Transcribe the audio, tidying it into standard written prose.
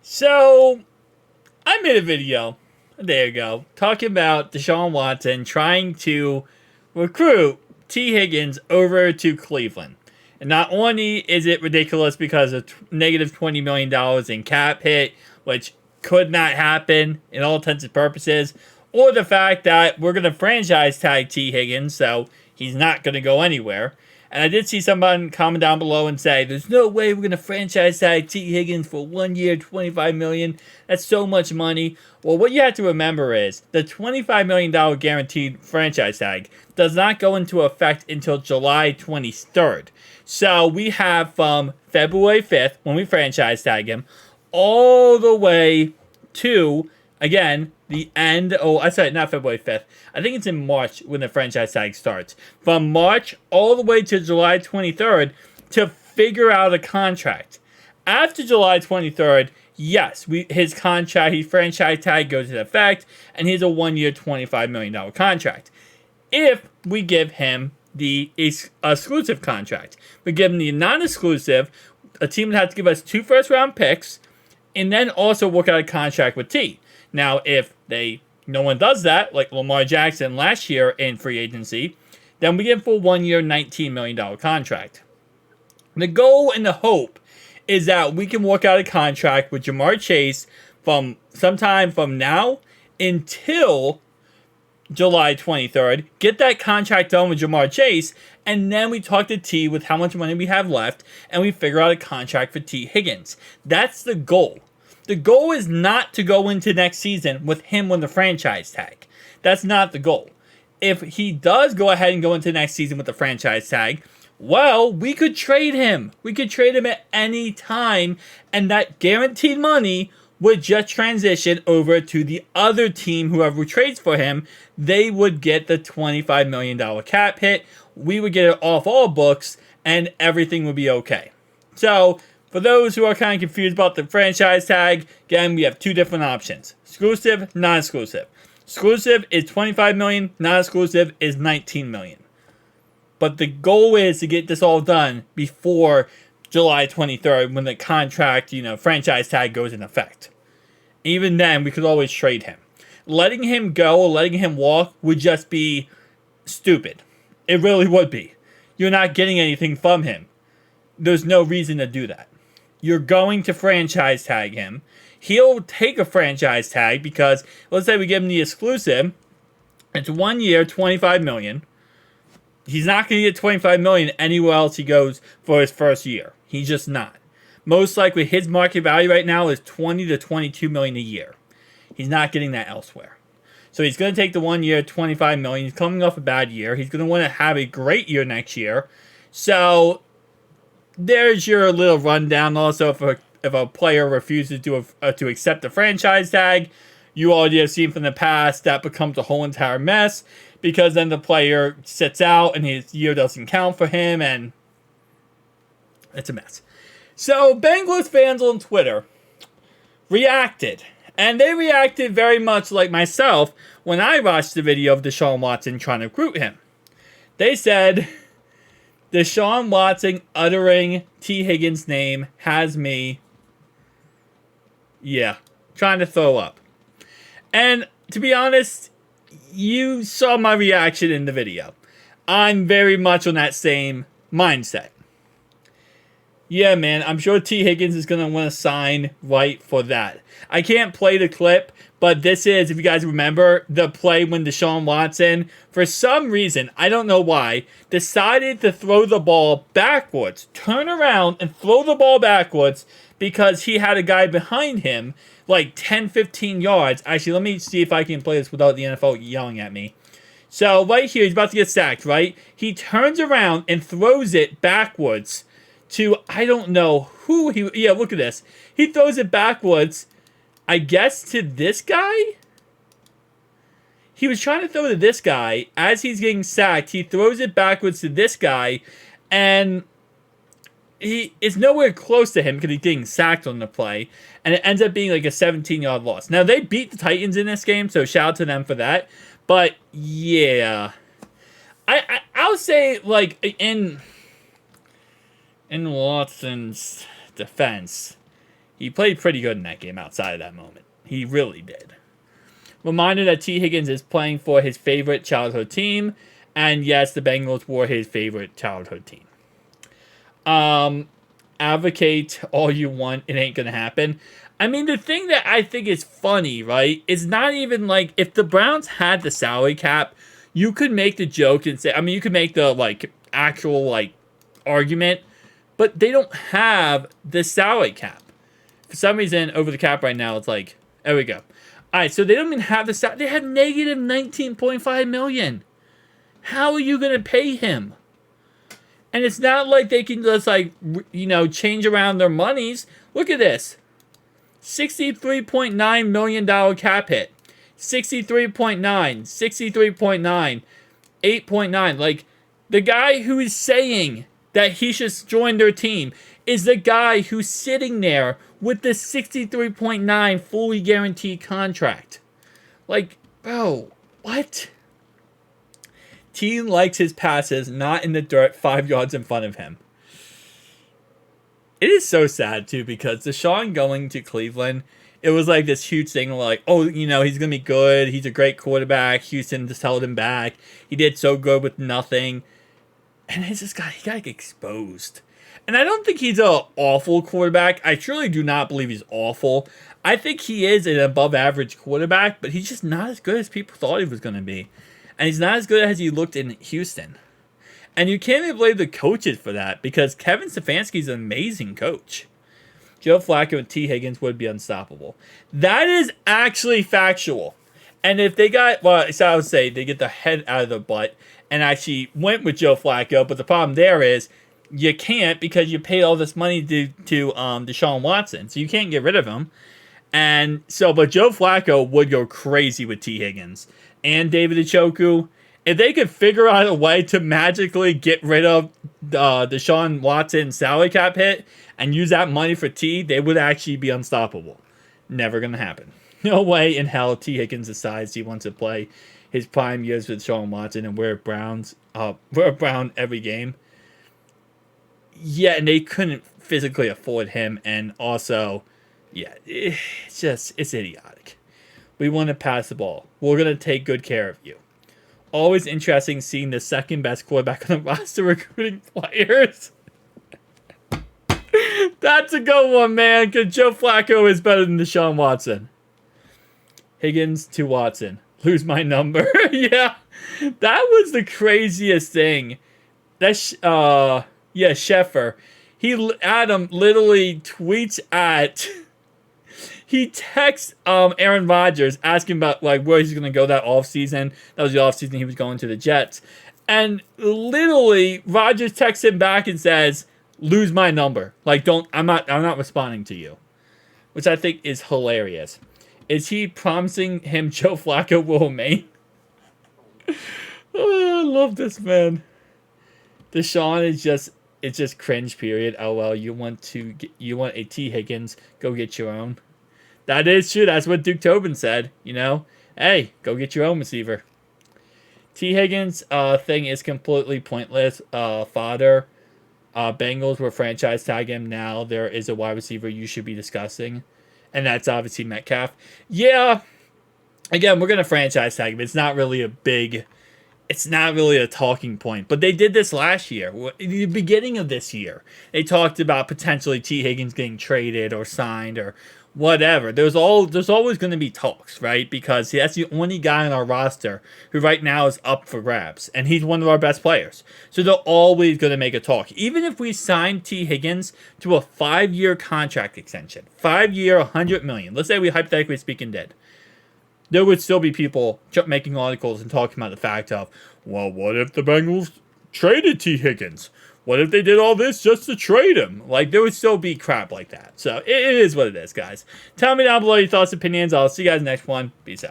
So, I made a video a day ago talking about Deshaun Watson trying to recruit T. Higgins over to Cleveland. And not only is it ridiculous because of negative $20 million in cap hit, which could not happen in all intents and purposes, or the fact that we're going to franchise tag T. Higgins, so he's not going to go anywhere. And I did see someone comment down below and say, there's no way we're going to franchise tag T. Higgins for 1 year, $25 million. That's so much money. Well, what you have to remember is the $25 million guaranteed franchise tag does not go into effect until July 23rd. So we have from February 5th, when we franchise tag him, all the way to, again, the end. Oh, I said not February 5th. I think it's in March when the franchise tag starts. From March all the way to July 23rd to figure out a contract. After July 23rd, yes, his franchise tag goes into effect, and he's a 1 year, $25 million contract. If we give him the exclusive contract, we give him the non-exclusive, a team would have to give us 2 first-round picks, and then also work out a contract with T. Now, if no one does that, like Lamar Jackson last year in free agency, then we get for 1 year, $19 million contract. The goal and the hope is that we can work out a contract with Jamar Chase from sometime from now until July 23rd, get that contract done with Jamar Chase, and then we talk to T with how much money we have left, and we figure out a contract for T. Higgins. That's the goal. The goal is not to go into next season with him on the franchise tag. That's not the goal. If he does go ahead and go into next season with the franchise tag, well, we could trade him. We could trade him at any time, and that guaranteed money would just transition over to the other team, whoever trades for him. They would get the $25 million cap hit. We would get it off all books, and everything would be okay. So, for those who are kind of confused about the franchise tag, again, we have 2 different options. Exclusive, non-exclusive. Exclusive is $25 million, non-exclusive is $19 million. But the goal is to get this all done before July 23rd when the contract, franchise tag goes in effect. Even then, we could always trade him. Letting him go or letting him walk would just be stupid. It really would be. You're not getting anything from him. There's no reason to do that. You're going to franchise tag him. He'll take a franchise tag because, let's say we give him the exclusive. It's 1 year, $25 million. He's not going to get $25 million anywhere else he goes for his first year. He's just not. Most likely, his market value right now is $20 to $22 million a year. He's not getting that elsewhere. So he's going to take the 1 year, $25 million. He's coming off a bad year. He's going to want to have a great year next year. So there's your little rundown. Also, if a player refuses to accept the franchise tag, you already have seen from the past that becomes a whole entire mess, because then the player sits out and his year doesn't count for him, and it's a mess. So Bengals fans on Twitter reacted, and they reacted very much like myself when I watched the video of Deshaun Watson trying to recruit him. They said, Deshaun Watson uttering T. Higgins' name has me, trying to throw up. And to be honest, you saw my reaction in the video. I'm very much on that same mindset. Yeah, man, I'm sure T. Higgins is going to want to sign right for that. I can't play the clip, but this is, if you guys remember, the play when Deshaun Watson, for some reason, I don't know why, decided to throw the ball backwards, turn around and throw the ball backwards because he had a guy behind him like 10, 15 yards. Actually, let me see if I can play this without the NFL yelling at me. So right here, he's about to get sacked, right? He turns around and throws it backwards to, I don't know who he... Yeah, look at this. He throws it backwards, I guess, to this guy? He was trying to throw to this guy. As he's getting sacked, he throws it backwards to this guy, and he is nowhere close to him because he's getting sacked on the play, and it ends up being like a 17-yard loss. Now, they beat the Titans in this game, so shout out to them for that. But, yeah. I'll say, like, in Watson's defense, He played pretty good in that game outside of that moment. He really did. Reminder that T. Higgins is playing for his favorite childhood team. And yes, the Bengals were his favorite childhood team. Advocate all you want. It ain't going to happen. I mean, the thing that I think is funny, right, is not even like if the Browns had the salary cap, you could make the joke and say, I mean, you could make the like actual like argument, but they don't have the salary cap. For some reason, over the cap right now, it's like, there we go. All right, so they don't even have the salary. They have negative $19.5 million. How are you going to pay him? And it's not like they can just like, you know, change around their monies. Look at this. $63.9 million cap hit. 63.9, 63.9, 8.9. Like, the guy who is saying that he should join their team is the guy who's sitting there with the 63.9 fully guaranteed contract. Like, bro, what? Team likes his passes not in the dirt 5 yards in front of him. It is so sad, too, because Deshaun going to Cleveland, it was like this huge thing like, oh, you know, he's going to be good. He's a great quarterback. Houston just held him back. He did so good with nothing. And he got exposed. And I don't think he's an awful quarterback. I truly do not believe he's awful. I think he is an above-average quarterback, but he's just not as good as people thought he was going to be. And he's not as good as he looked in Houston. And you can't even blame the coaches for that because Kevin Stefanski's an amazing coach. Joe Flacco and T. Higgins would be unstoppable. That is actually factual. And if they got, well, so I would say they get the head out of the butt and actually went with Joe Flacco. But the problem there is you can't because you paid all this money to Deshaun Watson. So you can't get rid of him. And so, but Joe Flacco would go crazy with T. Higgins and David Njoku. If they could figure out a way to magically get rid of Deshaun Watson's salary cap hit and use that money for T, they would actually be unstoppable. Never going to happen. No way in hell T. Higgins decides he wants to play his prime years with Deshaun Watson and wear brown every game. Yeah, and they couldn't physically afford him. And also, yeah, it's idiotic. We want to pass the ball. We're going to take good care of you. Always interesting seeing the second best quarterback on the roster recruiting players. That's a good one, man, because Joe Flacco is better than Deshaun Watson. Higgins to Watson. Lose my number. Yeah, that was the craziest thing. That's, Scheffer. Adam literally tweets at... He texts Aaron Rodgers asking about like where he's going to go that offseason. That was the offseason he was going to the Jets. And literally Rodgers texts him back and says, lose my number. Like I'm not responding to you. Which I think is hilarious. Is he promising him Joe Flacco will remain? Oh, I love this man. Deshaun is just cringe period. Oh well, you want a T. Higgins, go get your own. That is true. That's what Duke Tobin said. You know, hey, go get your own receiver. T. Higgins thing is completely pointless. Fodder. Bengals will franchise tag him now. There is a wide receiver you should be discussing, and that's obviously Metcalf. Yeah. Again, we're gonna franchise tag him. It's not really a talking point. But they did this last year. In the beginning of this year, they talked about potentially T. Higgins getting traded or signed or whatever. There's always going to be talks, right? Because that's the only guy on our roster who right now is up for grabs. And he's one of our best players. So they're always going to make a talk. Even if we sign T. Higgins to a 5-year contract extension, 5-year, $100 million. Let's say we hypothetically speaking did. There would still be people making articles and talking about the fact of, well, what if the Bengals traded T. Higgins? What if they did all this just to trade him? Like, there would still be crap like that. So, it is what it is, guys. Tell me down below your thoughts and opinions. I'll see you guys next one. Peace out.